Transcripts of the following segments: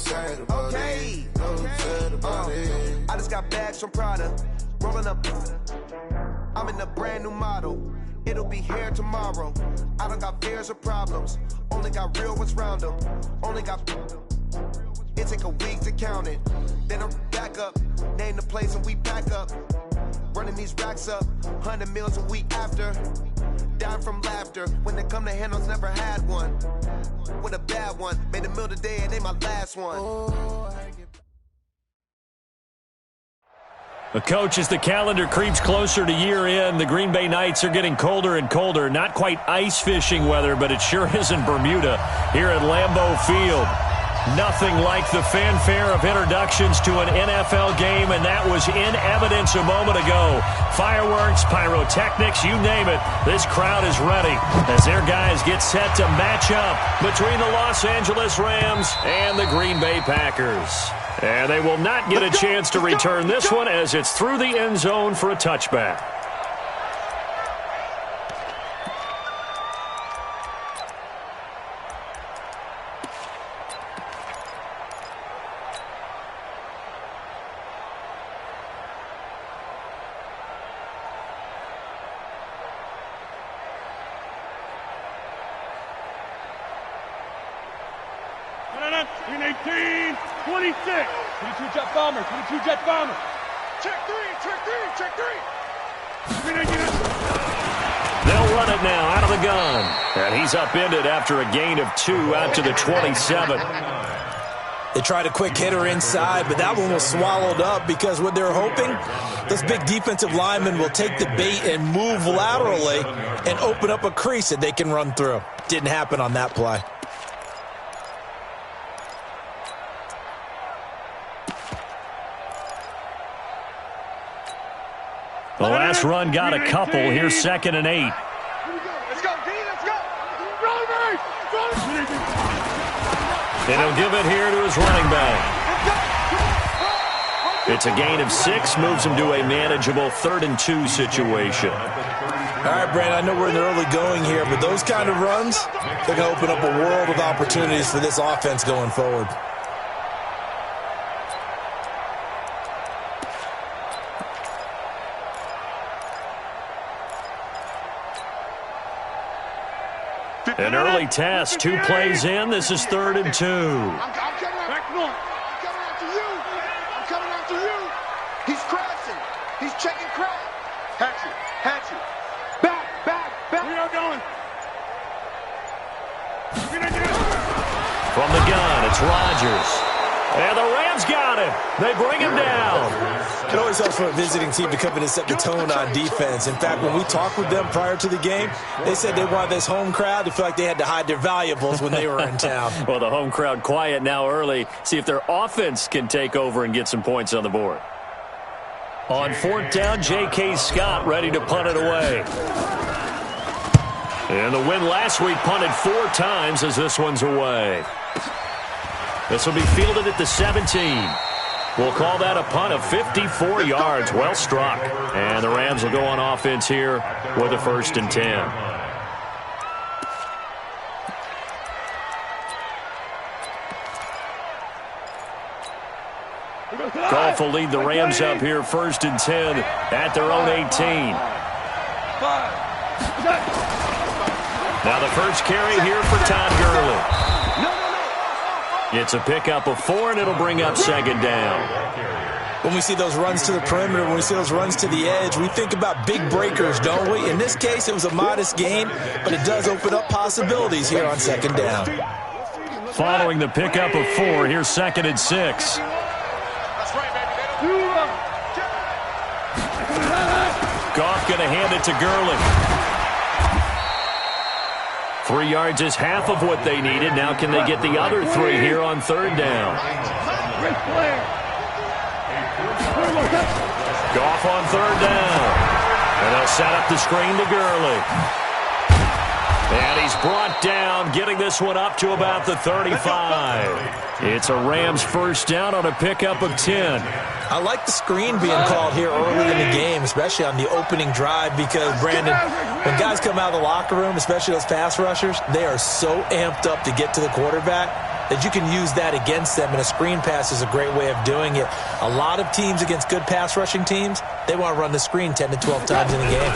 sad about it. No sad about it. I just got bags from Prada, rolling up. I'm in a brand new model. It'll be here tomorrow. I don't got fears or problems. Only got real ones round them. Only got. It take a week to count it. Then I'm back up. Name the place and we back up. Running these racks up. 100 meals a week after. Dying from laughter. When it come to handles, never had one. With a bad one. Made a meal today and they my last one. The coach, as the calendar creeps closer to year end, the Green Bay nights are getting colder and colder. Not quite ice fishing weather, but it sure is in Bermuda here at Lambeau Field. Nothing like the fanfare of introductions to an NFL game, and that was in evidence a moment ago. Fireworks, pyrotechnics, you name it. This crowd is ready as their guys get set to match up between the Los Angeles Rams and the Green Bay Packers. And they will not get a chance to return this one as it's through the end zone for a touchback. In 18, 26. 22 jet bomber, 22 jet bomber. Check three. They'll run it now out of the gun. And he's upended after a gain of 2 out to the 27. They tried a quick hitter inside, but that one was swallowed up because what they're hoping, those big defensive linemen will take the bait and move laterally and open up a crease that they can run through. Didn't happen on that play. The last run got a couple. Here's 2nd and 8. Let's go, D, let's go. Run. And he'll give it here to his running back. It's a gain of 6, moves him to a manageable 3rd and 2 situation. All right, Brandon, I know we're in the early going here, but those kind of runs, they're going to open up a world of opportunities for this offense going forward. An early test, 2 plays in. This is 3rd and 2. I'm coming after you. He's crashing. He's checking crash. Hatchet. Back. We are going. From the gun, it's Rodgers. And the Rams got him. They bring him down. It always helps for a visiting team to come in and set the tone on defense. In fact, when we talked with them prior to the game, they said they wanted this home crowd to feel like they had to hide their valuables when they were in town. Well, the home crowd quiet now early. See if their offense can take over and get some points on the board. On 4th down, J.K. Scott ready to punt it away. And the win last week punted 4 times as this one's away. This will be fielded at the 17. We'll call that a punt of 54 yards. Well struck. And the Rams will go on offense here with a 1st and 10. Goff will lead the Rams up here 1st and 10 at their own 18. Now the first carry here for Todd Gurley. It's a pickup of 4, and it'll bring up 2nd down. When we see those runs to the perimeter, when we see those runs to the edge, we think about big breakers, don't we? In this case, it was a modest gain, but it does open up possibilities here on 2nd down. Following the pickup of 4, here's 2nd and 6. Goff going to hand it to Gurley. 3 yards is half of what they needed. Now can they get the other 3 here on 3rd down? Goff on 3rd down. And they'll set up the screen to Gurley. And he's brought down, getting this one up to about the 35. It's a Rams 1st down on a pickup of 10. I like the screen being called here early in the game, especially on the opening drive, because, Brandon, when guys come out of the locker room, especially those pass rushers, they are so amped up to get to the quarterback. that you can use that against them, and a screen pass is a great way of doing it. A lot of teams against good pass rushing teams, they want to run the screen 10 to 12 times in a game.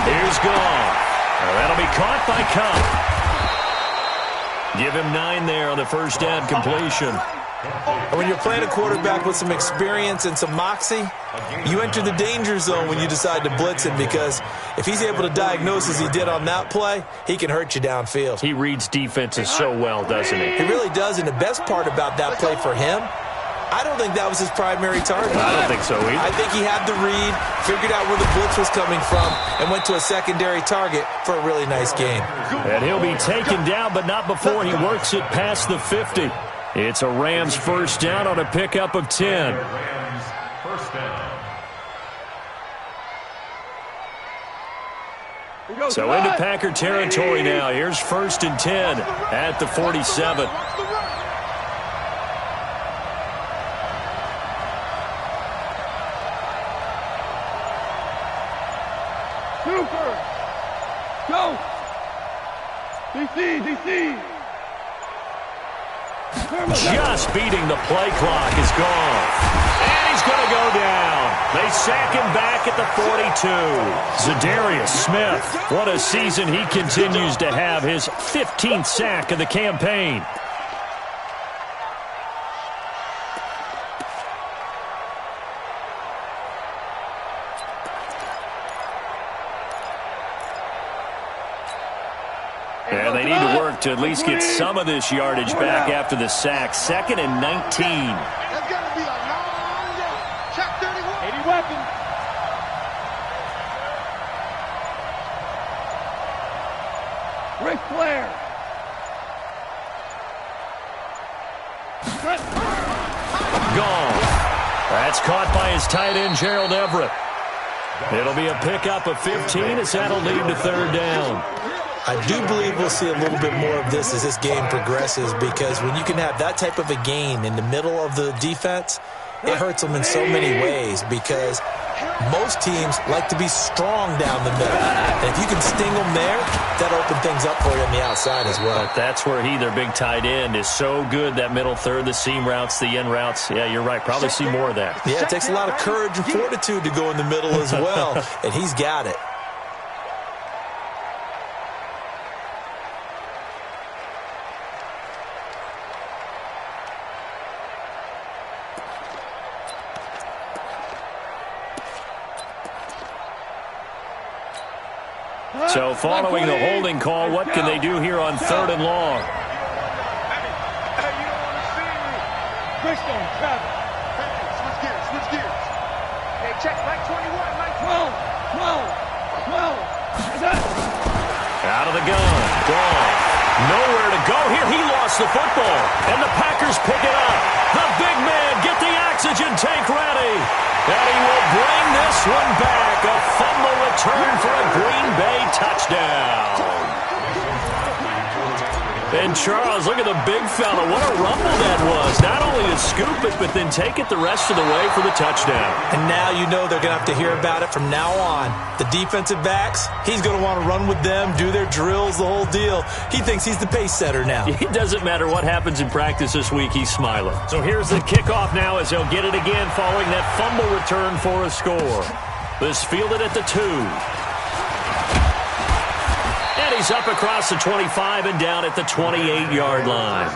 Here's Gall. That'll be caught by Cup. Give him 9 there on the first down completion. When you're playing a quarterback with some experience and some moxie, you enter the danger zone when you decide to blitz him, because if he's able to diagnose as he did on that play, he can hurt you downfield. He reads defenses so well, doesn't he? He really does, and the best part about that play for him, I don't think that was his primary target. I don't think so either. I think he had the read, figured out where the blitz was coming from, and went to a secondary target for a really nice game. And he'll be taken down, but not before he works it past the 50. It's a Rams first down on a pickup of 10. So into Packer territory now. Here's 1st and 10 at the 47. Super! Go! DC! Just beating the play clock is gone. And he's going to go down. They sack him back at the 42. Zadarius Smith, what a season he continues to have. His 15th sack of the campaign. And they need to work to at least get some of this yardage back after the sack. 2nd and 19. That's going to be a long day. Check 31. 80 weapons. Ric Flair. Gone. That's caught by his tight end, Gerald Everett. It'll be a pickup of 15 as that'll lead to 3rd down. I do believe we'll see a little bit more of this as this game progresses, because when you can have that type of a gain in the middle of the defense, it hurts them in so many ways, because most teams like to be strong down the middle. And if you can sting them there, that opens things up for you on the outside as well. But that's where their big tight end, is so good, that middle third, the seam routes, the end routes. Yeah, you're right. Probably see more of that. Yeah, it takes a lot of courage and fortitude to go in the middle as well, and he's got it. So following the holding call, what can they do here on 3rd and long? Hey, you don't want to see me. Chris don't travel. Hey, switch gears. Hey, check, Mike 21, Mike 12. Is that? Out of the gun. Gone. Nowhere to go here. He lost the football. And the Packers pick it up. The big man, get the oxygen tank ready. And he will bring this one back. A fumble return for a Green Bay touchdown. And Charles, look at the big fella. What a rumble that was. Not only to scoop it, but then take it the rest of the way for the touchdown. And now you know they're going to have to hear about it from now on. The defensive backs, he's going to want to run with them, do their drills, the whole deal. He thinks he's the pace setter now. It doesn't matter what happens in practice this week, he's smiling. So here's the kickoff now as they'll get it again following that fumble return for a score. This fielded at the 2. And he's up across the 25 and down at the 28-yard line.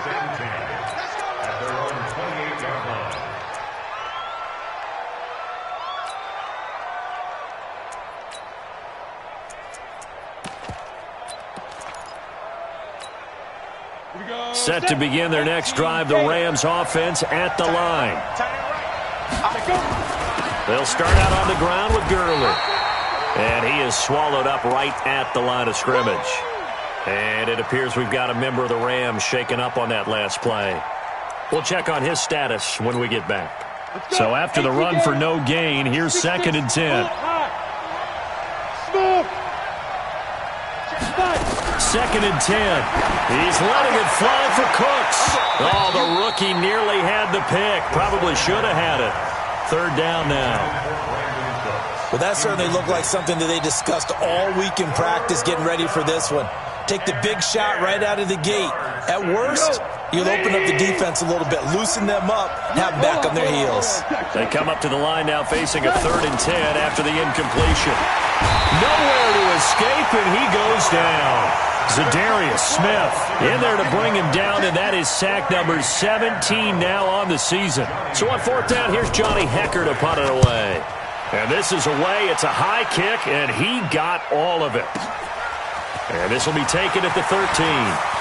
Set to begin their next drive, the Rams offense at the line. They'll start out on the ground with Gurley. And he is swallowed up right at the line of scrimmage. And it appears we've got a member of the Rams shaken up on that last play. We'll check on his status when we get back. So after the run for no gain, here's 2nd and 10. 2nd and 10. He's letting it fly for Cooks. Oh, the rookie nearly had the pick. Probably should have had it. 3rd down now. Well, that certainly looked like something that they discussed all week in practice, getting ready for this one. Take the big shot right out of the gate. At worst, You'll open up the defense a little bit, loosen them up, have them back on their heels. They come up to the line now facing a 3rd and 10 after the incompletion. Nowhere to escape, and he goes down. Zadarius Smith in there to bring him down, and that is sack number 17 now on the season. So on 4th down, here's Johnny Hecker to punt it away. And this is away. It's a high kick, and he got all of it. And this will be taken at the 13.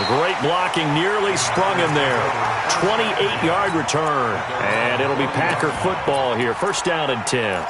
Great blocking, nearly sprung him there. 28-yard return. And it'll be Packer football here. 1st down and 10.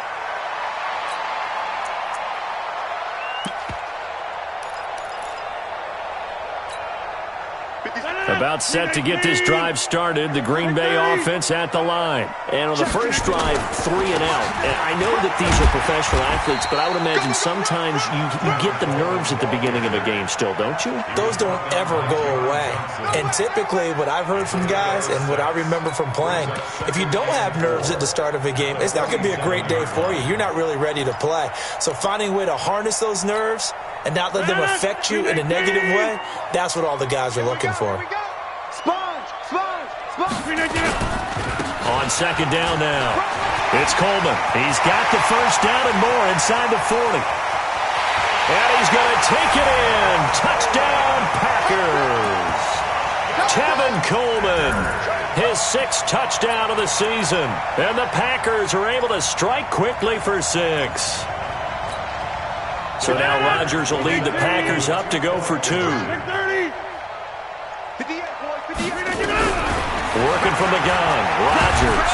About set to get this drive started, the Green Bay offense at the line. And on the first drive, 3 and out. And I know that these are professional athletes, but I would imagine sometimes you get the nerves at the beginning of a game still, don't you? Those don't ever go away. And typically, what I've heard from guys and what I remember from playing, if you don't have nerves at the start of a game, it's not going to be a great day for you. You're not really ready to play. So finding a way to harness those nerves and not let them affect you in a negative way, that's what all the guys are looking for. On 2nd down now, it's Coleman. He's got the 1st down and more inside the 40. And he's going to take it in. Touchdown, Packers. Tevin Coleman, his 6th touchdown of the season. And the Packers are able to strike quickly for 6. So now Rodgers will lead the Packers up to go for 2. Working from the gun, Rodgers.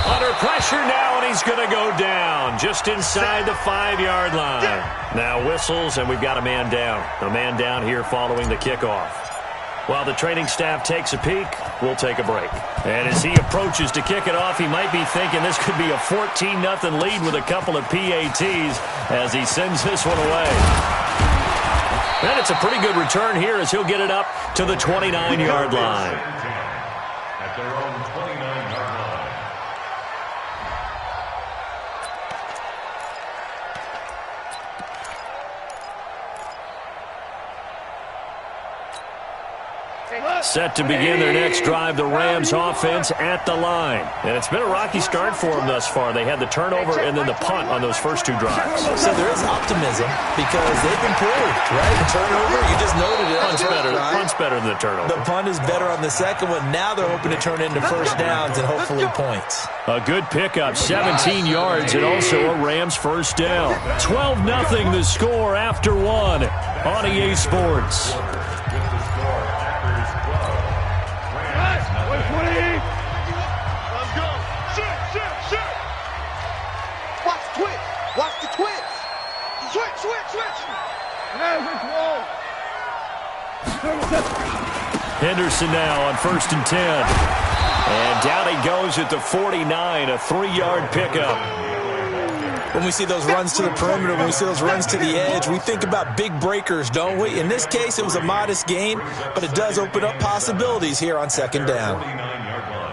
Under pressure now, and he's going to go down just inside the 5-yard line. Now whistles, and we've got a man down. A man down here following the kickoff. While the training staff takes a peek, we'll take a break. And as he approaches to kick it off, he might be thinking this could be a 14-0 lead with a couple of PATs as he sends this one away. And it's a pretty good return here as he'll get it up to the 29-yard line. At their own 29-yard line. Set to begin their next drive, the Rams offense at the line. And it's been a rocky start for them thus far. They had the turnover and then the punt on those first 2 drives. So there is optimism because they've improved, right? The turnover, you just noted it. Punt's better than the turnover. The punt is better on the second one. Now they're hoping to turn into 1st downs and hopefully points. A good pickup, 17 yards, and also a Rams 1st down. 12-0 the score after 1 on EA Sports. Watch the twitch. Switch. Henderson now on 1st and 10. And down he goes at the 49, a 3-yard pickup. When we see those runs to the perimeter, when we see those runs to the edge, we think about big breakers, don't we? In this case, it was a modest gain, but it does open up possibilities here on 2nd down. 49-yard line.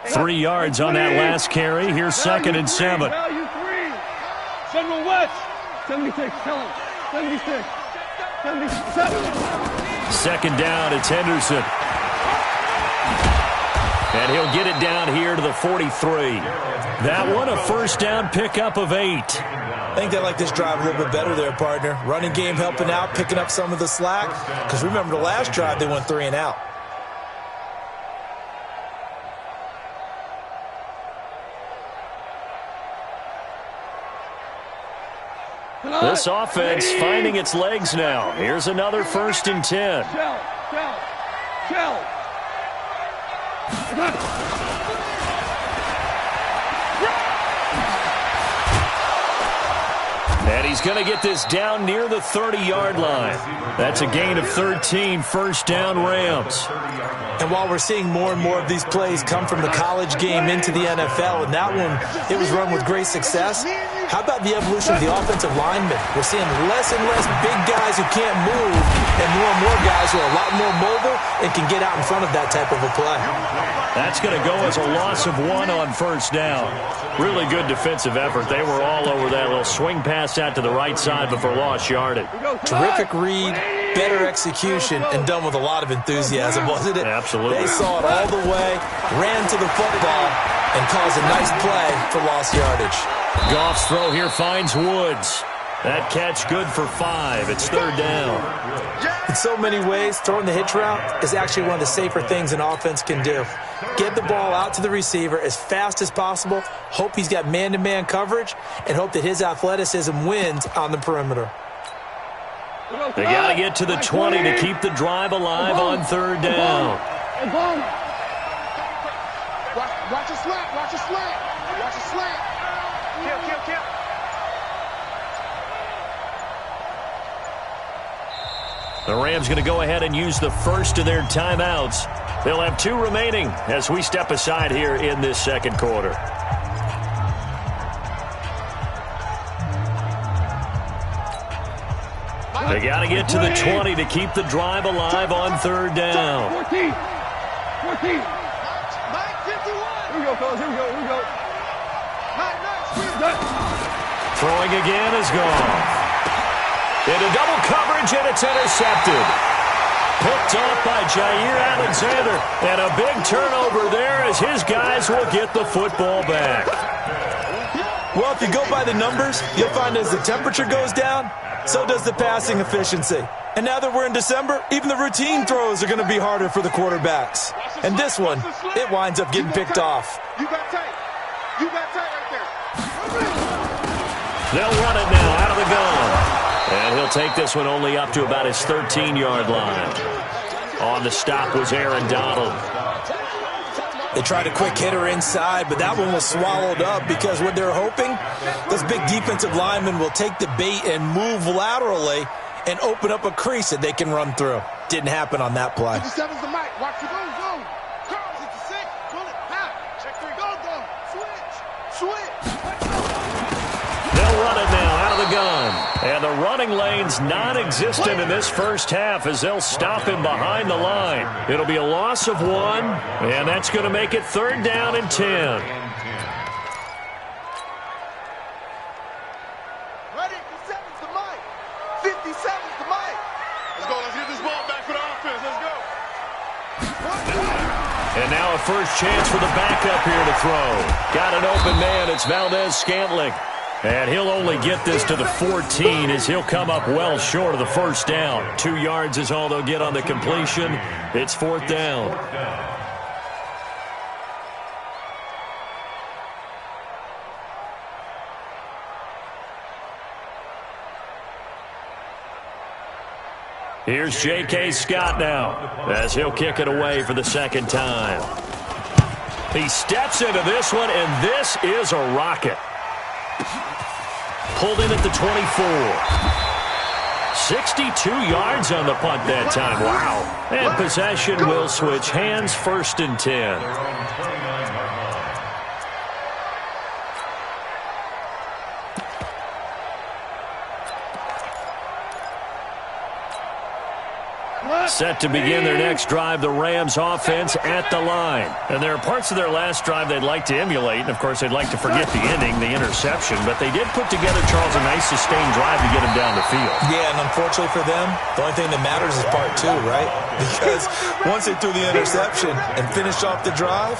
3 yards on that last carry. Here's 2nd and 7. Value 3. Central West. 76. Tell him. 76. 77. 2nd down, it's Henderson. And he'll get it down here to the 43. That one, a 1st down pickup of 8. I think they like this drive a little bit better there, partner. Running game helping out, picking up some of the slack. Because remember the last drive, they went 3 and out. This offense finding its legs now. Here's another 1st and 10. Shell. And he's going to get this down near the 30-yard line. That's a gain of 13, 1st down Rams. And while we're seeing more and more of these plays come from the college game into the NFL, and that one, it was run with great success, How about the evolution of the offensive linemen? We're seeing less and less big guys who can't move and more guys who are a lot more mobile and can get out in front of that type of a play. That's going to go as a loss of 1 on first down. Really good defensive effort. They were all over that little swing pass out to the right side before lost yardage. Terrific read, better execution, and done with a lot of enthusiasm, wasn't it? Absolutely. They saw it all the way, ran to the football, and caused a nice play for lost yardage. Goff's throw here finds Woods. That catch good for 5. It's third down. In so many ways, throwing the hitch route is actually one of the safer things an offense can do. Get the ball out to the receiver as fast as possible, hope he's got man-to-man coverage, and hope that his athleticism wins on the perimeter. They got to get to the 20 to keep the drive alive on third down. Watch a slant, watch a slant, watch a slant. Kill. The Rams going to go ahead and use the first of their timeouts. They'll have 2 remaining as we step aside here in this second quarter. They got to get to the 20 to keep the drive alive on third down. 14. 14. 9:51. Here we go, fellas. Here we go. Throwing again is gone. Into double coverage, and it's intercepted. Picked off by Jair Alexander. And a big turnover there as his guys will get the football back. Well, if you go by the numbers, you'll find as the temperature goes down, so does the passing efficiency. And now that we're in December, even the routine throws are going to be harder for the quarterbacks. And this one, it winds up getting picked off. You got tight. You got tight right there. They'll run it now out of the gun. And he'll take this one only up to about his 13-yard line. On the stop was Aaron Donald. They tried a quick hitter inside, but that one was swallowed up because what they're hoping, those big defensive linemen will take the bait and move laterally and open up a crease that they can run through. Didn't happen on that play. 57's the mic. Watch the go. 66. Pull it. Half. Check 3. Go. Switch. They'll run it now out of the gun. And the running lane's non-existent in this first half as they'll stop him behind the line. It'll be a loss of 1, and that's going to make it third down and 10. Ready? 57's the mic. 57's the mic. Let's go. Let's get this ball back for the offense. Let's go. And now a first chance for the backup here to throw. Got an open man. It's Valdez-Scantling. And he'll only get this to the 14 as he'll come up well short of the first down. 2 yards is all they'll get on the completion. It's fourth down. Here's J.K. Scott now as he'll kick it away for the second time. He steps into this one, and this is a rocket. Pulled in at the 24. 62 yards on the punt that time. Wow. And possession will switch hands, first and 10. Set to begin their next drive, the Rams offense at the line. And there are parts of their last drive they'd like to emulate. And, of course, they'd like to forget the ending, the interception. But they did put together, Charles, a nice sustained drive to get them down the field. Yeah, and unfortunately for them, the only thing that matters is part 2, right? Because once they threw the interception and finished off the drive,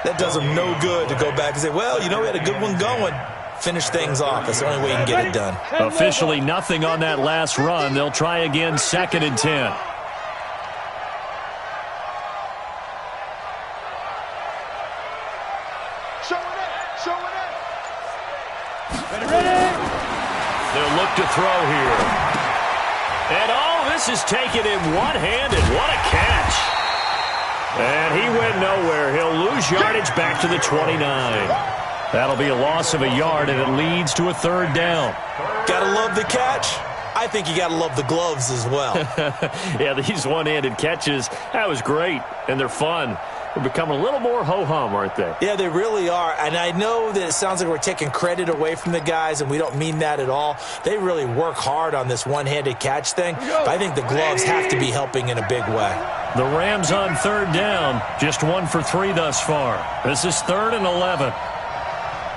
that does them no good to go back and say, well, you know, we had a good one going. Finish things off. That's the only way you can get it done. Officially nothing on that last run. They'll try again, second and 10. They'll look to throw here. And, oh, this is taken in one-handed. What a catch. And he went nowhere. He'll lose yardage back to the 29. That'll be a loss of a yard, and it leads to a third down. Gotta love the catch. I think you gotta love the gloves as well. Yeah, these one-handed catches, that was great, and they're fun. are becoming a little more ho-hum, aren't they? Yeah, they really are. And I know that it sounds like we're taking credit away from the guys, and we don't mean that at all. They really work hard on this one-handed catch thing, but I think the gloves have to be helping in a big way. The Rams on third down, just 1 for 3 thus far. This is 3rd and 11.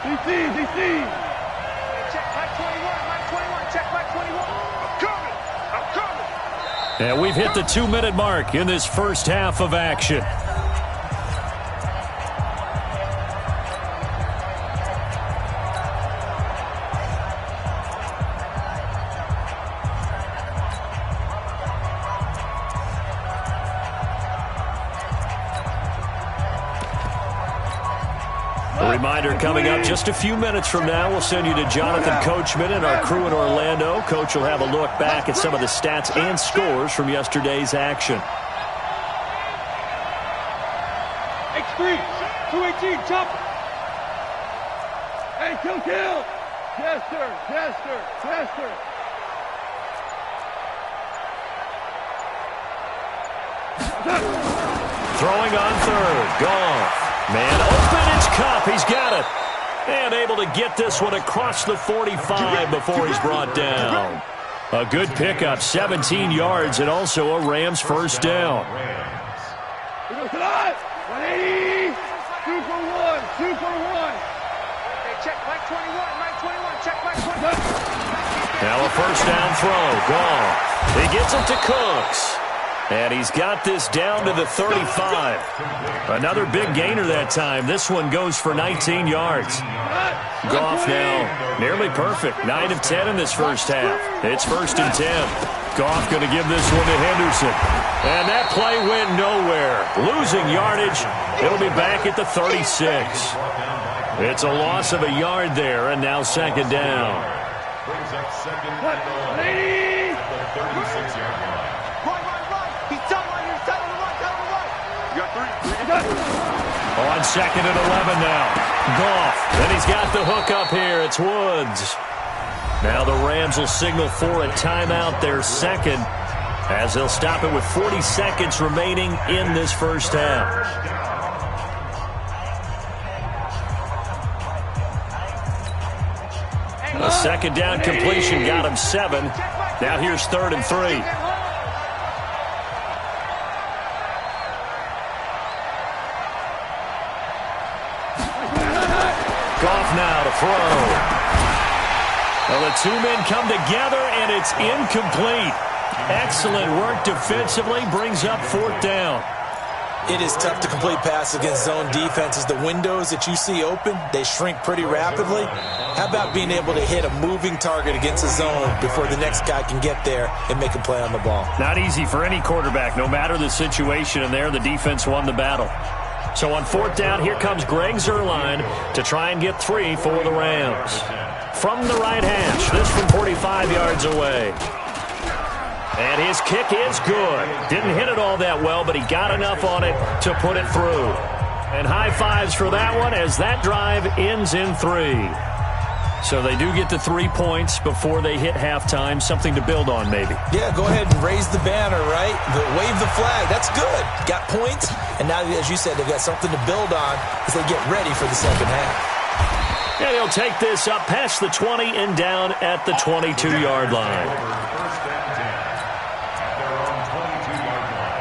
DC. And we've hit the 2-minute mark in this first half of action. A reminder coming up just a few minutes from now, we'll send you to Jonathan Coachman and our crew in Orlando. Coach will have a look back at some of the stats and scores from yesterday's action. X3, 218, jump. Hey, kill. Yes, sir. Throwing on third, Goff. Man open, it's Cup. He's got it. And able to get this one across the 45 before he's brought down. A good pickup, 17 yards, and also a Rams first down. 180, 2 for 1. Check Mike 21, check Mike 21. Now a first down throw, Goff. He gets it to Cooks. And he's got this down to the 35. Another big gainer that time. This one goes for 19 yards. Goff now nearly perfect. 9 of 10 in this first half. It's 1st and 10. Goff going to give this one to Henderson. And that play went nowhere. Losing yardage. It'll be back at the 36. It's a loss of a yard there, and now 2nd down. Brings up 2nd and 11 at the 36-yard line. On 2nd and 11 now. Goff. And he's got the hook up here. It's Woods. Now the Rams will signal for a timeout, their second, as they'll stop it with 40 seconds remaining in this first half. A 2nd down completion got him 7. Now here's 3rd and 3. Goff now to throw. Well, the two men come together, and it's incomplete. Excellent work defensively, brings up 4th down. It is tough to complete passes against zone defenses. The windows that you see open, they shrink pretty rapidly. How about being able to hit a moving target against a zone before the next guy can get there and make a play on the ball? Not easy for any quarterback, no matter the situation, and there the defense won the battle. So on 4th down, here comes Greg Zuerlein to try and get 3 for the Rams. From the right hash, this from 45 yards away. And his kick is good. Didn't hit it all that well, but he got enough on it to put it through. And high fives for that one as that drive ends in 3. So they do get the 3 points before they hit halftime. Something to build on, maybe. Yeah, go ahead and raise the banner, right? Wave the flag. That's good. Got points, and now, as you said, they've got something to build on as they get ready for the second half. And he'll take this up past the 20 and down at the 22-yard line. First and 10 at their own 22-yard line.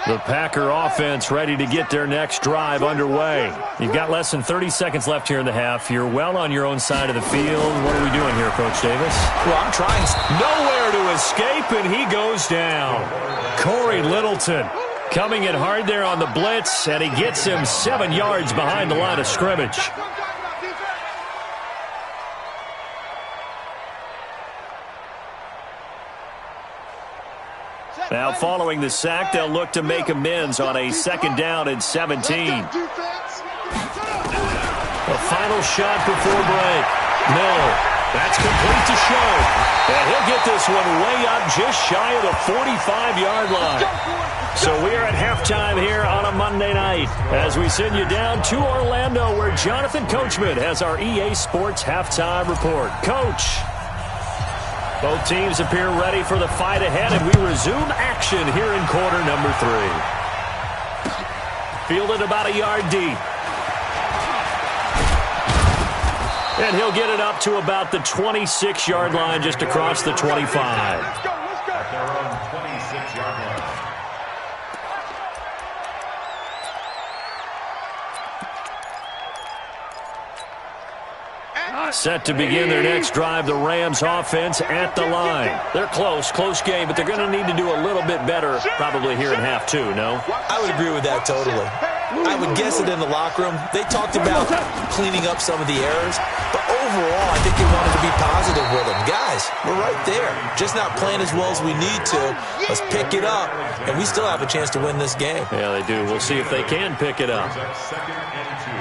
The Packer offense ready to get their next drive underway. You've got less than 30 seconds left here in the half. You're well on your own side of the field. What are we doing here, Coach Davis? Well, I'm trying. Nowhere to escape, and he goes down. Corey Littleton coming in hard there on the blitz, and he gets him 7 yards behind the line of scrimmage. Now following the sack, they'll look to make amends on a 2nd down and 17. A final shot before break. Miller, that's complete to Show. And he'll get this one way up just shy of the 45-yard line. So we are at halftime here on a Monday night as we send you down to Orlando where Jonathan Coachman has our EA Sports halftime report. Coach. Both teams appear ready for the fight ahead, and we resume action here in quarter number 3. Fielded about a yard deep. And he'll get it up to about the 26-yard line, just across the 25. At their own 26-yard line. Set to begin their next drive, the Rams offense at the line. They're close game, but they're going to need to do a little bit better probably here in half 2, no? I would agree with that totally. I would guess it in the locker room. They talked about cleaning up some of the errors, but overall, I think they wanted to be positive with them. Guys, we're right there. Just not playing as well as we need to. Let's pick it up, and we still have a chance to win this game. Yeah, they do. We'll see if they can pick it up. Second and 2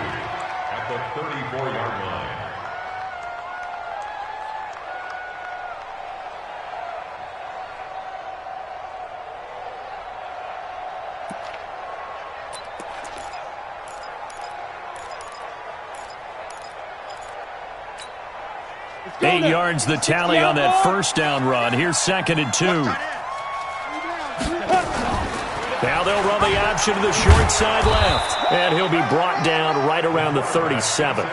at the 34-yard line. Eight yards the tally on that first down run. Here's second and 2. Now they'll run the option to the short side left. And he'll be brought down right around the 37.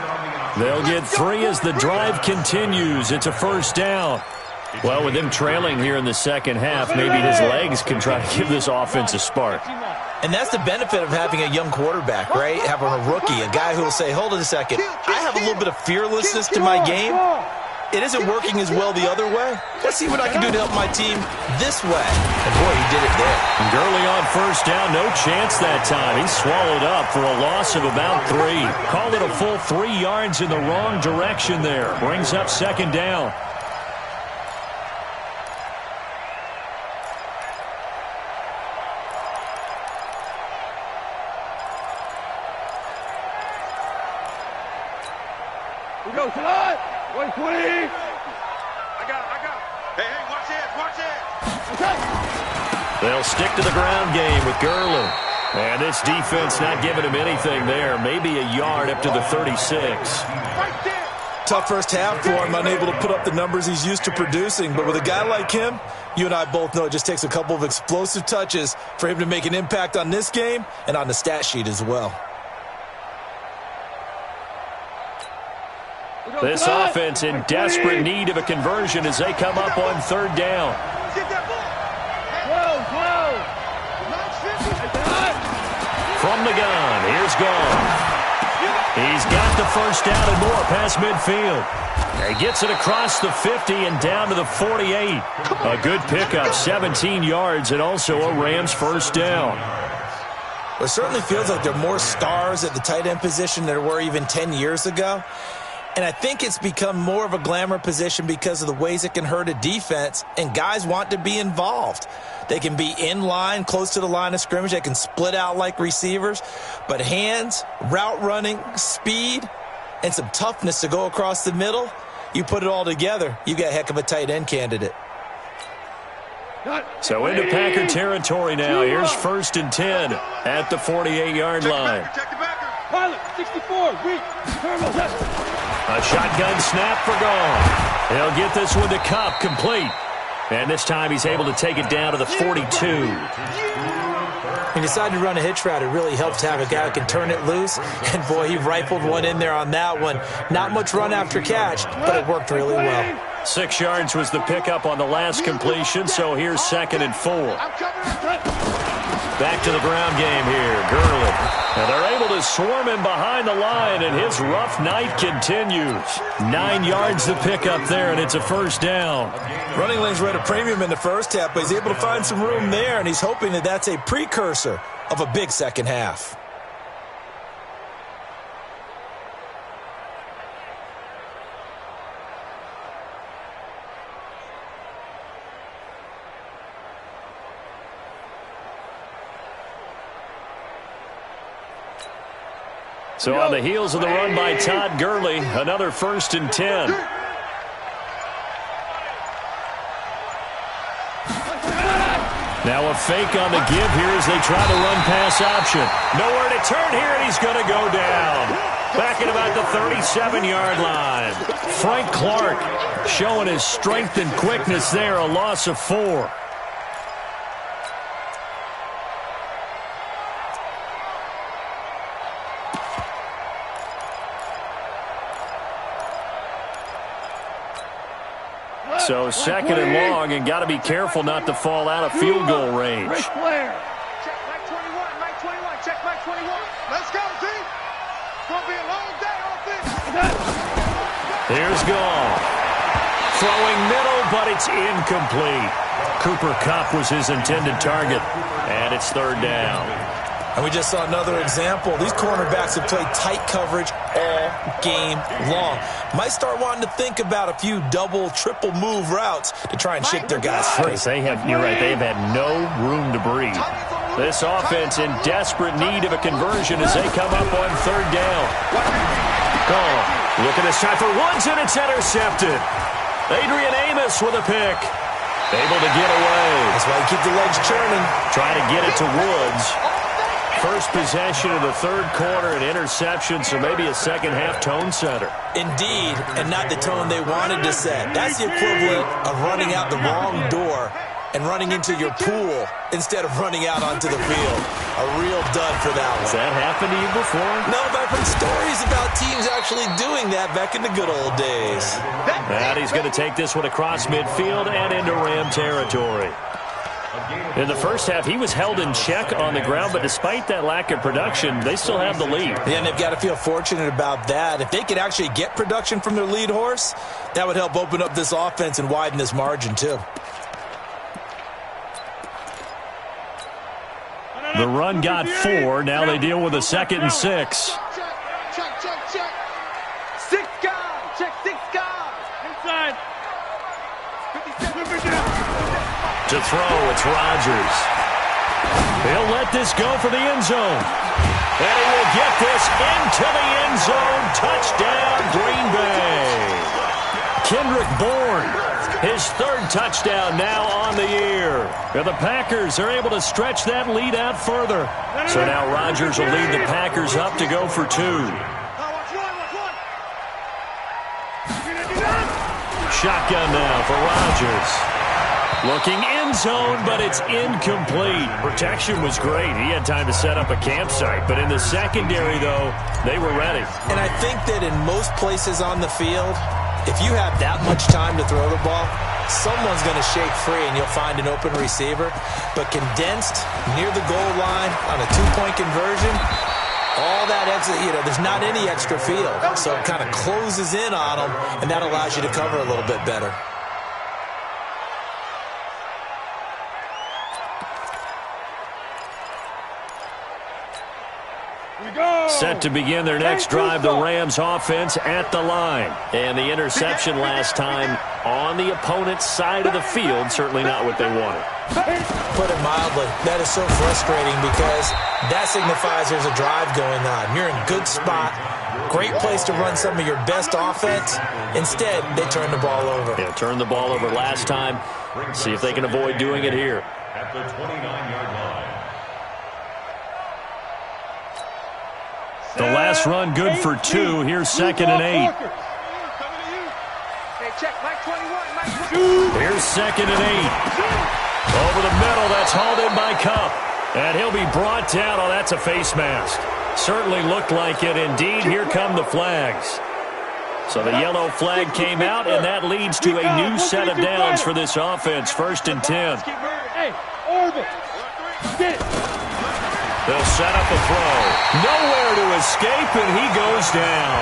They'll get 3 as the drive continues. It's a first down. Well, with them trailing here in the second half, maybe his legs can try to give this offense a spark. And that's the benefit of having a young quarterback, right? Having a rookie, a guy who will say, hold it a second, I have a little bit of fearlessness to my game. It isn't working as well the other way. Let's see what I can do to help my team this way. And boy, he did it there. Gurley on first down, no chance that time. He's swallowed up for a loss of about 3. Called it a full 3 yards in the wrong direction there. Brings up second down. We go tonight. 120. I got it. Hey, watch it. Okay. They'll stick to the ground game with Gurley. And this defense not giving him anything there. Maybe a yard up to the 36. Right there. Tough first half for him, unable to put up the numbers he's used to producing. But with a guy like him, you and I both know it just takes a couple of explosive touches for him to make an impact on this game and on the stat sheet as well. This offense in desperate need of a conversion as they come up on third down. Get that ball. From the gun, here's Gone. He's got the first down and more past midfield. He gets it across the 50 and down to the 48. A good pickup, 17 yards, and also a Rams first down. It certainly feels like there are more stars at the tight end position than there were even 10 years ago. And I think it's become more of a glamour position because of the ways it can hurt a defense, and guys want to be involved. They can be in line, close to the line of scrimmage. They can split out like receivers. But hands, route running, speed, and some toughness to go across the middle, you put it all together, you got a heck of a tight end candidate. So into Packer territory now. Here's first and 10 at the 48-yard line. Check the backer. Pilot, 64, weak. A shotgun snap for Gone. He'll get this one to Cup, complete. And this time he's able to take it down to the 42. He decided to run a hitch route. It really helps to have a guy who can turn it loose. And, boy, he rifled one in there on that one. Not much run after catch, but it worked really well. 6 yards was the pickup on the last completion, so here's second and 4. Back to the ground game here, Gurley. And they're able to swarm him behind the line, and his rough night continues. 9 yards the pickup there, and it's a first down. Running lanes were at a premium in the first half, but he's able to find some room there, and he's hoping that that's a precursor of a big second half. So on the heels of the run by Todd Gurley, another first and 10. Now a fake on the give here as they try to run pass option. Nowhere to turn here, and he's going to go down. back at about the 37-yard line. Frank Clark showing his strength and quickness there, a loss of 4. So second and long, and got to be careful not to fall out of field goal range. Check Mike 21, Mike 21, check Mike 21. Let's go, team. It's going to be a long day on this. Here's Goff. Throwing middle, but it's incomplete. Cooper Kupp was his intended target, and it's third down. And we just saw another example. These cornerbacks have played tight coverage all game long. Might start wanting to think about a few double, triple move routes to try and shake their guys free. You're right, they've had no room to breathe. This offense in desperate need of a conversion as they come up on third down. Goff looking this time for Woods, and it's intercepted. Adrian Amos with a pick. Able to get away. That's why you keep the legs churning. Trying to get it to Woods. First possession of the third quarter, an interception, so maybe a second-half tone setter. Indeed, and not the tone they wanted to set. That's the equivalent of running out the wrong door and running into your pool instead of running out onto the field. A real dud for that one. Has that happened to you before? No, but I've heard stories about teams actually doing that back in the good old days. And he's going to take this one across midfield and into Ram territory. In the first half, he was held in check on the ground, but despite that lack of production, they still have the lead. Yeah, and they've got to feel fortunate about that. If they could actually get production from their lead horse, that would help open up this offense and widen this margin, too. The run got 4. Now they deal with a 2nd and 6. Check. 6 guys. Check 6 guys. Inside. 57. To throw, it's Rodgers. He'll let this go for the end zone. And he will get this into the end zone. Touchdown, Green Bay. Kendrick Bourne, his 3rd touchdown now on the year. And the Packers are able to stretch that lead out further. So now Rodgers will lead the Packers up to go for 2. Shotgun now for Rodgers. Looking end zone, but it's incomplete. Protection was great. He had time to set up a campsite. But in the secondary, though, they were ready. And I think that in most places on the field, if you have that much time to throw the ball, someone's going to shake free and you'll find an open receiver. But condensed near the goal line on a 2-point conversion, all that extra, there's not any extra field. So it kind of closes in on them, and that allows you to cover a little bit better. Set to begin their next drive, the Rams offense at the line. And the interception last time on the opponent's side of the field, certainly not what they wanted. Put it mildly, that is so frustrating because that signifies there's a drive going on. You're in good spot, great place to run some of your best offense. Instead, they turn the ball over. Yeah, turned the ball over last time. See if they can avoid doing it here. At the 29-yard line. The last run good for 2. Here's 2nd and 8. Hey, check Mike 21, Mike 21. Here's 2nd and 8. Over the middle, that's hauled in by Kupp. And he'll be brought down. Oh, that's a face mask. Certainly looked like it. Indeed, here come the flags. So the yellow flag came out, and that leads to a new set of downs for this offense. 1st and 10. Hey, Orville. Get it. They'll set up a throw. Nowhere to escape, and he goes down.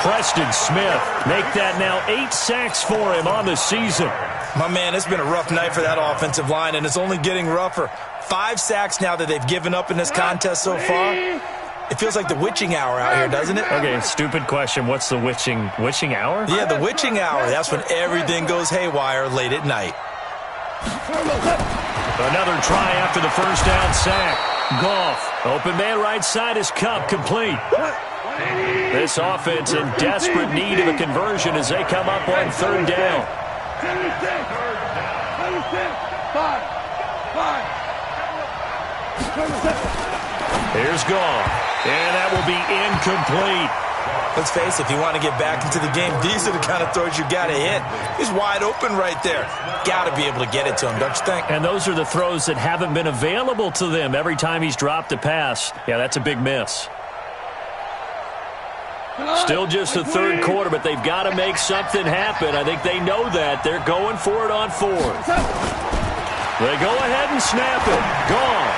Preston Smith make that now 8 sacks for him on the season. My man, it's been a rough night for that offensive line, and it's only getting rougher. 5 sacks now that they've given up in this contest so far. It feels like the witching hour out here, doesn't it? Okay, stupid question. What's the witching hour? Yeah, the witching hour. That's when everything goes haywire late at night. Another try after the first down sack. Goff, open man right side is Kupp, complete. This offense in desperate need of a conversion as they come up on 3rd down. Here's Goff, and that will be incomplete. Let's face it, if you want to get back into the game, these are the kind of throws you got to hit. He's wide open right there. Got to be able to get it to him, don't you think? And those are the throws that haven't been available to them every time he's dropped a pass. Yeah, that's a big miss. Still just the third quarter, but they've got to make something happen. I think they know that. They're going for it on fourth. They go ahead and snap it. Gone.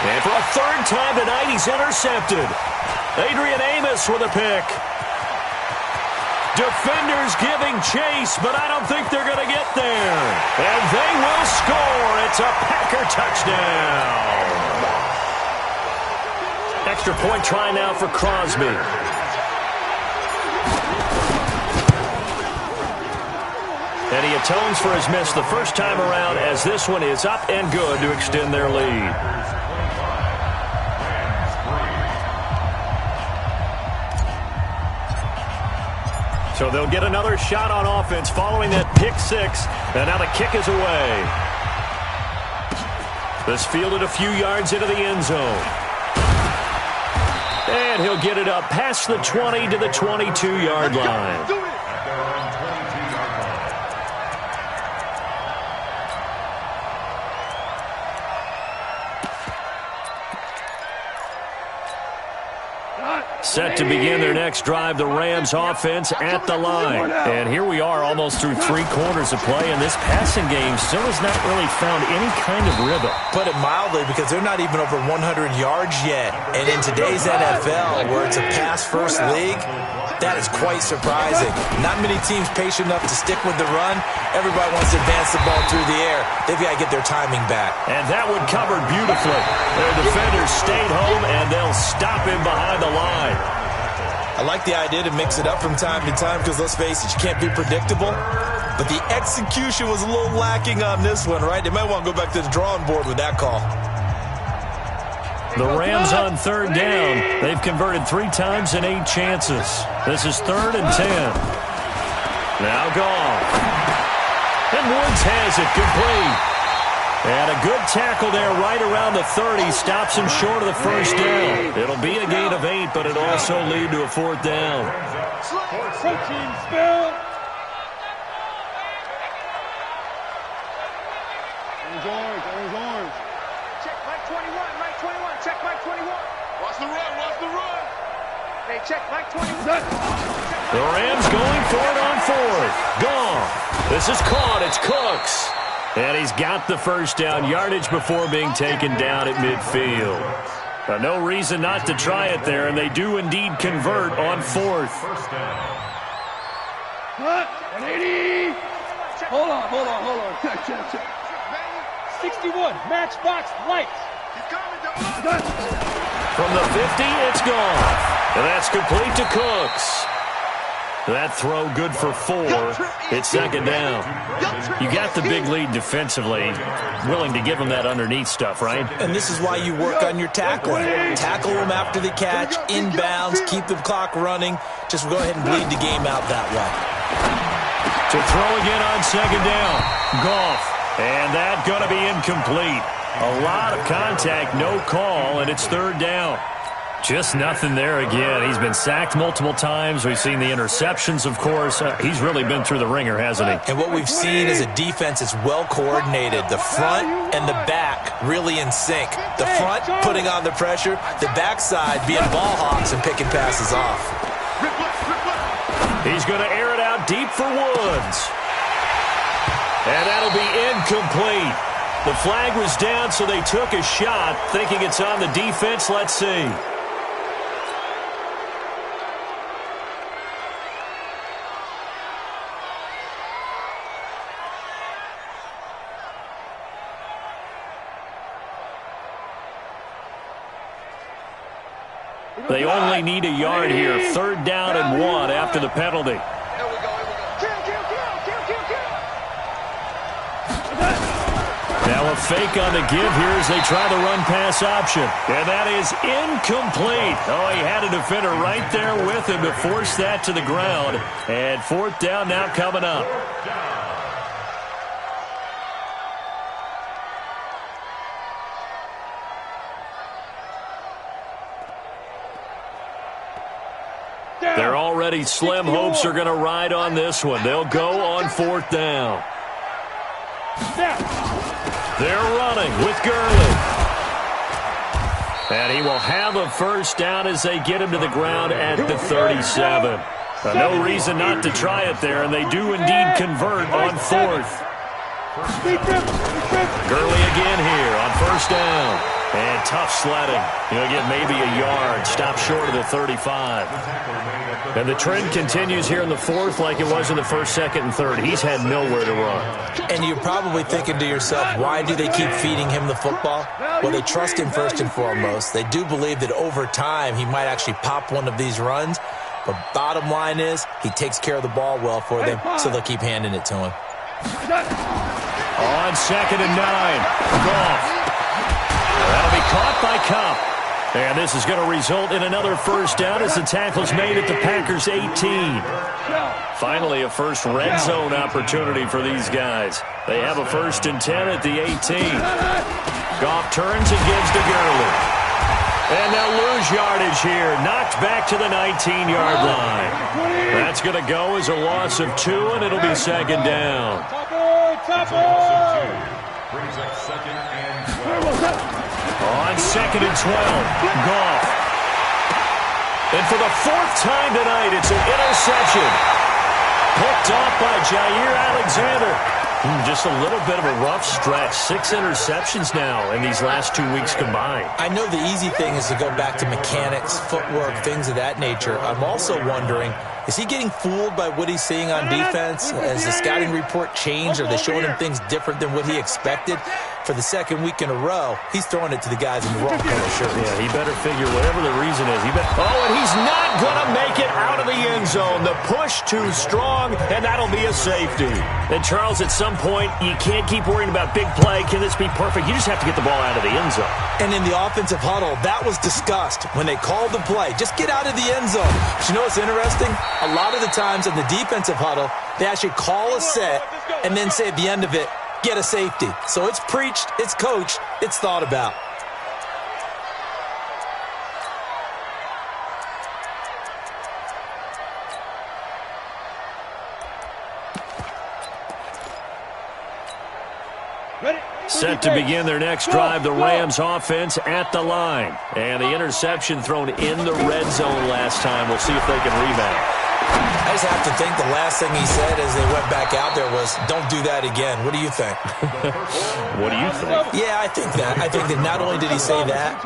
And for a third time tonight, he's intercepted. Adrian Amos with a pick. Defenders giving chase, but I don't think they're going to get there. And they will score. It's a Packer touchdown. Extra point try now for Crosby. And he atones for his miss the first time around as this one is up and good to extend their lead. So they'll get another shot on offense following that pick six. And now the kick is away. This fielded a few yards into the end zone. And he'll get it up past the 20 to the 22-yard line. Set to begin their next drive, the Rams offense at the line. And here we are almost through 3 quarters of play, and this passing game still has not really found any kind of rhythm. Put it mildly, because they're not even over 100 yards yet. And in today's NFL, where it's a pass-first league, that is quite surprising. Not many teams patient enough to stick with the run. Everybody wants to advance the ball through the air. They've got to get their timing back. And that one covered beautifully. Their defenders stayed home, and they'll stop him behind the line. I like the idea to mix it up from time to time because, let's face it, you can't be predictable. But the execution was a little lacking on this one, right? They might want to go back to the drawing board with that call. The Rams on third down. They've converted 3 times in 8 chances. This is 3rd and 10. Now gone. And Woods has it complete. And a good tackle there right around the 30. Stops him short of the first down. It'll be a gain of 8, but it'll also lead to a 4th down. Protein spill. Orange. Check Mike 21. Check Mike 21. Watch the run. Hey, check Mike 21. The Rams going for it on 4th. Gone. This is caught. It's Cooks. And he's got the first down, yardage before being taken down at midfield. But no reason not to try it there, and they do indeed convert on 4th. Cut. 180. Hold on. Check. 61. Matchbox lights. From the 50, it's gone. And that's complete to Cooks. That throw good for 4. It's 2nd down. You got the big lead defensively. Willing to give them that underneath stuff, right? And this is why you work on your tackling. Tackle them after the catch, inbounds, keep the clock running. Just go ahead and bleed the game out that way. To throw again on 2nd down. Goff. And that going to be incomplete. A lot of contact, no call, and it's 3rd down. Just nothing there again. He's been sacked multiple times. We've seen the interceptions, of course. He's really been through the ringer, hasn't he? And what we've seen is a defense that's well coordinated. The front and the back really in sync. The front putting on the pressure. The backside being ball hawks and picking passes off. He's going to air it out deep for Woods. And that'll be incomplete. The flag was down, so they took a shot, thinking it's on the defense. Let's see. They only need a yard here. 3rd down and 1 after the penalty. Now a fake on the give here as they try the run-pass option. And that is incomplete. Oh, he had a defender right there with him to force that to the ground. And 4th down now coming up. Their already slim hopes are going to ride on this one. They'll go on 4th down. They're running with Gurley. And he will have a first down as they get him to the ground at the 37. No reason not to try it there, and they do indeed convert on 4th. Gurley again here on 1st down. And tough sledding. He'll get maybe a yard. Stop short of the 35. And the trend continues here in the 4th like it was in the 1st, 2nd, and 3rd. He's had nowhere to run. And you're probably thinking to yourself, why do they keep feeding him the football? Well, they trust him first and foremost. They do believe that over time he might actually pop one of these runs. But bottom line is he takes care of the ball well for them, so they'll keep handing it to him. On 2nd and 9. Goff. That'll be caught by Kupp. And this is going to result in another first down as the tackle's made at the Packers' 18. Finally, a first red zone opportunity for these guys. They have a 1st and 10 at the 18. Goff turns and gives to Gurley. And they'll lose yardage here. Knocked back to the 19-yard line. That's going to go as a loss of 2, and it'll be 2nd down. Brings up 2nd and 12. On 2nd and 12, Goff. And for the 4th time tonight, it's an interception. Picked off by Jair Alexander. Just a little bit of a rough stretch. 6 interceptions now in these last 2 weeks combined. I know the easy thing is to go back to mechanics, footwork, things of that nature. I'm also wondering, is he getting fooled by what he's seeing on defense? Has the scouting report changed? Are they showing him things different than what he expected? For the 2nd week in a row, he's throwing it to the guys in the wrong color shirts. Yeah, he better figure whatever the reason is. And he's not going to make it out of the end zone. The push too strong, and that'll be a safety. And, Charles, at some point, you can't keep worrying about big play. Can this be perfect? You just have to get the ball out of the end zone. And in the offensive huddle, that was discussed when they called the play. Just get out of the end zone. But you know what's interesting? A lot of the times in the defensive huddle, they actually call a set and then say at the end of it, get a safety. So it's preached, it's coached, it's thought about. Set to begin their next drive, the Rams offense at the line. And the interception thrown in the red zone last time. We'll see if they can rebound. I just have to think the last thing he said as they went back out there was, don't do that again. What do you think? What do you think? Yeah, I think that. I think that not only did he say that,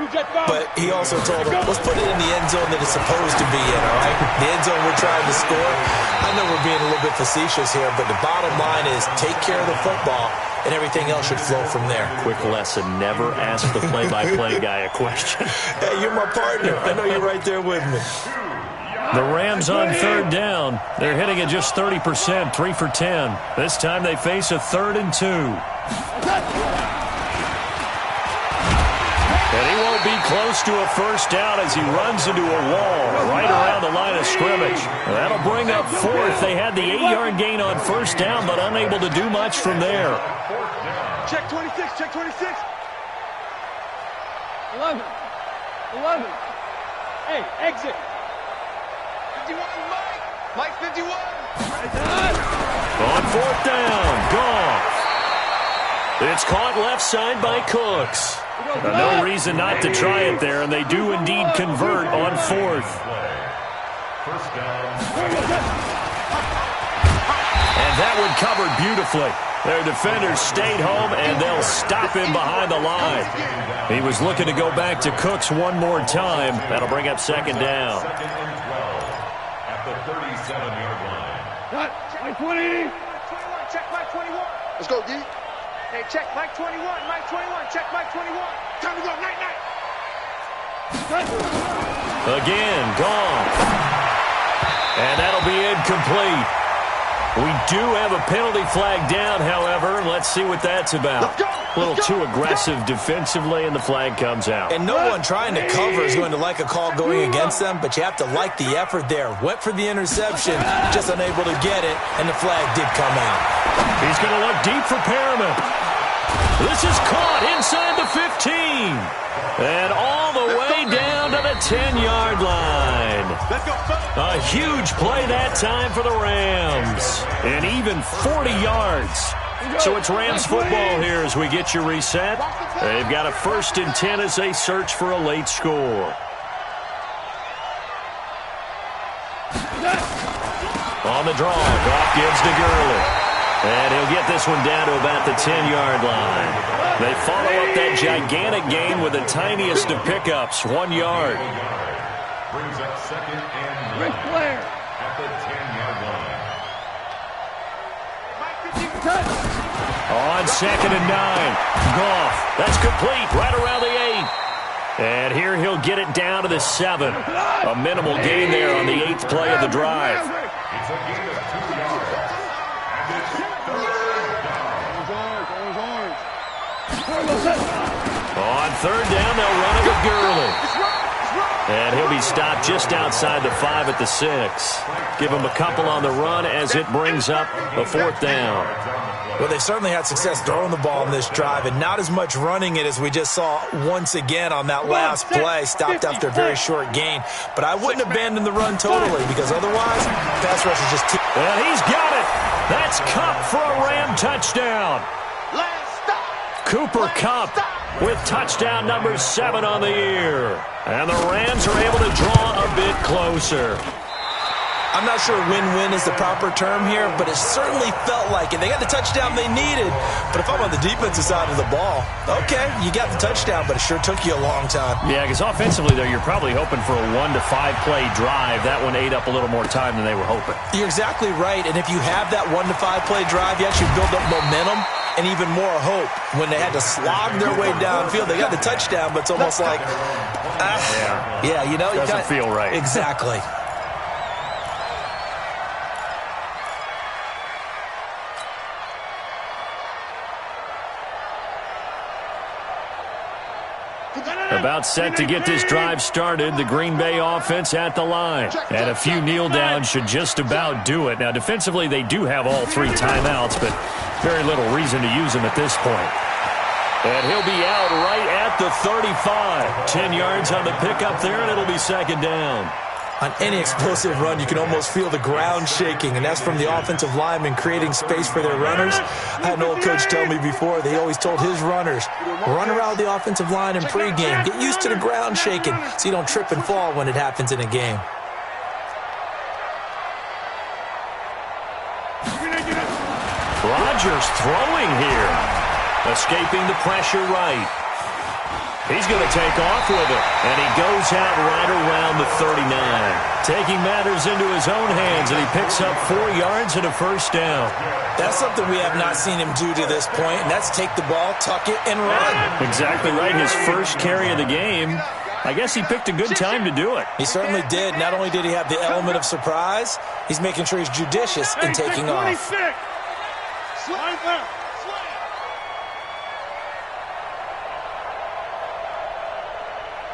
but he also told them, let's put it in the end zone that it's supposed to be in, all right? The end zone we're trying to score. I know we're being a little bit facetious here, but the bottom line is take care of the football, and everything else should flow from there. Quick lesson, never ask the play-by-play guy a question. Hey, you're my partner. I know you're right there with me. The Rams on 3rd down. They're hitting at just 30%, 3 for 10. This time they face a 3rd and 2. And he won't be close to a first down as he runs into a wall right around the line of scrimmage. That'll bring up 4th. They had the 8-yard gain on 1st down, but unable to do much from there. Check 26, check 26. 11. Hey, exit. 51, Mike 51. On 4th down, Goff. It's caught left side by Cooks. No reason not to try it there, and they do indeed convert on 4th. First down. And that one covered beautifully. Their defenders stayed home, and they'll stop him behind the line. He was looking to go back to Cooks one more time. That'll bring up 2nd down. 2nd and 12 at the 37-yard line. Cut. Mike 20. 21. Check Mike 21. Let's go, D. Hey, check Mike 21. Mike 21. Check Mike 21. Time to go. Night. Again, gone. And that'll be incomplete. We do have a penalty flag down, however. Let's see what that's about. A little too aggressive defensively, and the flag comes out. And no one trying to cover is going to like a call going against them, but you have to like the effort there. Went for the interception, just unable to get it, and the flag did come out. He's going to look deep for Perriman. This is caught inside the 15. And all the way down to the 10-yard line. A huge play that time for the Rams. And even 40 yards. So it's Rams football here as we get you reset. They've got a 1st and 10 as they search for a late score. On the draw, Goff gives to Gurley. And he'll get this one down to about the 10-yard line. They follow up that gigantic gain with the tiniest of pickups, 1 yard. Brings up 2nd and 1 at the 10-yard line. On 2nd and 9, Goff. That's complete right around the 8. And here he'll get it down to the 7. A minimal gain there on the 8th play of the drive. It's a gain of 2 yards. And it's 3rd down. On 3rd down, they'll run it with Gurley. And he'll be stopped just outside the 5 at the 6. Give him a couple on the run as it brings up a 4th down. Well, they certainly had success throwing the ball in this drive and not as much running it as we just saw once again on that last play. Stopped after a very short gain. But I wouldn't abandon the run totally because otherwise, pass rush is just too... And he's got it. That's Kupp for a Ram touchdown. Cooper Kupp with touchdown number 7 on the year. And the Rams are able to draw a bit closer. I'm not sure win-win is the proper term here, but it certainly felt like it. They got the touchdown they needed, but if I'm on the defensive side of the ball, okay, you got the touchdown, but it sure took you a long time. Yeah, because offensively, though, you're probably hoping for a 1 to 5 play drive. That one ate up a little more time than they were hoping. You're exactly right, and if you have that 1 to 5 play drive, you actually build up momentum and even more hope. When they had to slog their way downfield, they got the touchdown, but it's almost like, you know. Doesn't feel right. Exactly. About set to get this drive started, the Green Bay offense at the line. And a few kneel downs should just about do it. Now, defensively, they do have all 3 timeouts, but very little reason to use them at this point. And he'll be out right at the 35. 10 yards on the pickup there, and it'll be 2nd down. On any explosive run, you can almost feel the ground shaking, and that's from the offensive linemen creating space for their runners. I had an old coach tell me before, they always told his runners, run around the offensive line in pregame. Get used to the ground shaking so you don't trip and fall when it happens in a game. Rodgers throwing here. Escaping the pressure right. He's going to take off with it, and he goes out right around the 39. Taking matters into his own hands, and he picks up 4 yards and a 1st down. That's something we have not seen him do to this point, and that's take the ball, tuck it, and run. Exactly right. His first carry of the game. I guess he picked a good time to do it. He certainly did. Not only did he have the element of surprise, he's making sure he's judicious in taking off.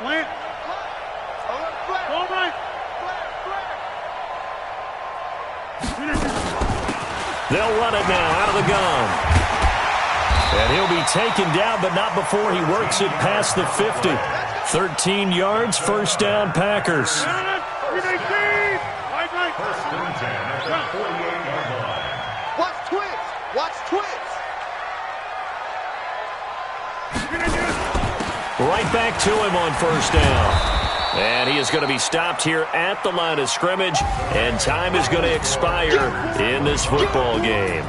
Plant. All right. They'll run it now out of the gun. And he'll be taken down, but not before he works it past the 50. 13 yards, 1st down, Packers. 1st and 10 at the 48-yard line. Watch twins. Watch twins. Right back to him on 1st down. And he is going to be stopped here at the line of scrimmage, and time is going to expire in this football game.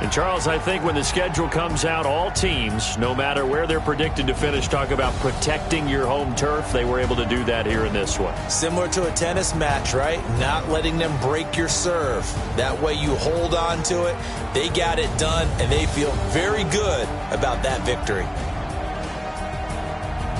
And, Charles, I think when the schedule comes out, all teams, no matter where they're predicted to finish, talk about protecting your home turf. They were able to do that here in this one. Similar to a tennis match, right? Not letting them break your serve. That way you hold on to it. They got it done, and they feel very good about that victory.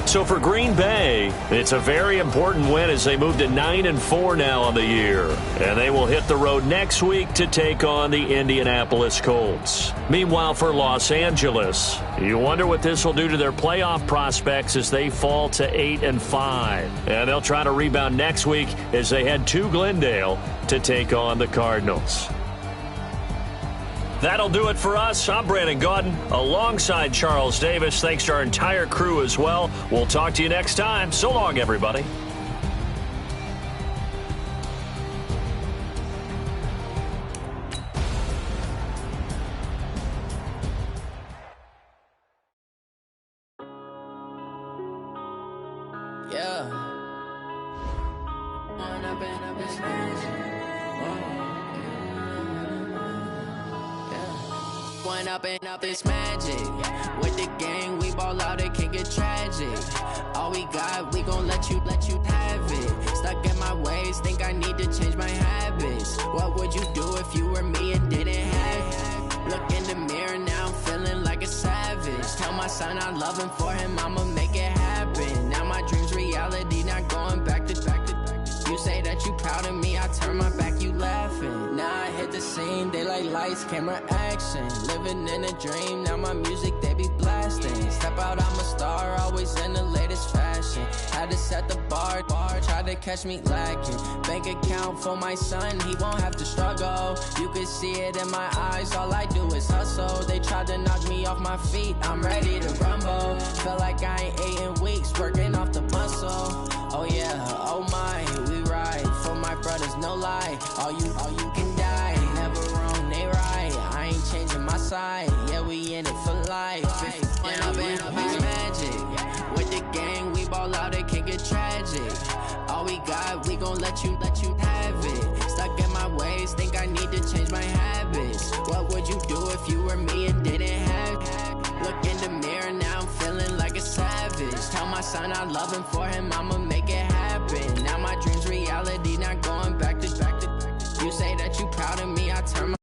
So for Green Bay, it's a very important win as they move to 9-4 now on the year. And they will hit the road next week to take on the Indianapolis Colts. Meanwhile, for Los Angeles, you wonder what this will do to their playoff prospects as they fall to 8-5. And they'll try to rebound next week as they head to Glendale to take on the Cardinals. That'll do it for us. I'm Brandon Gaudin alongside Charles Davis. Thanks to our entire crew as well. We'll talk to you next time. So long, everybody. Up this magic with the gang, we ball out, it can get tragic. All we got, we gon' let you have it. Stuck in my ways, think I need to change my habits. What would you do if you were me and didn't have it? Look in the mirror now, I'm feeling like a savage. Tell my son I love him, for him I'ma make it happen. Now my dream's reality, not going back to. You say that you proud of me, I turn my back, you laughing. Now I hit the scene, they like lights, camera, action. Living in a dream, now my music, they be blasting. Step out, I'm a star, always in the latest fashion. Had to set the bar, try to catch me lacking. Bank account for my son, he won't have to struggle. You can see it in my eyes, all I do is hustle. They tried to knock me off my feet, I'm ready to rumble. Feel like I ain't ate in weeks, working off the muscle. Oh yeah, oh my, we ride for my brothers, no lie. All you can die, never wrong, they right. I ain't changing my side, yeah, we in it for life. When up in it's magic, with the gang, we ball out, it can get tragic. All we got, we gon' let you have it. Stuck in my ways, think I need to change my habits. What would you do if you were me and didn't have it? Look in the mirror, now I'm feeling like a savage. Tell my son I love him, for him I'ma make it happen. Now my dream's reality, not going back to. You say that you proud of me, I turn my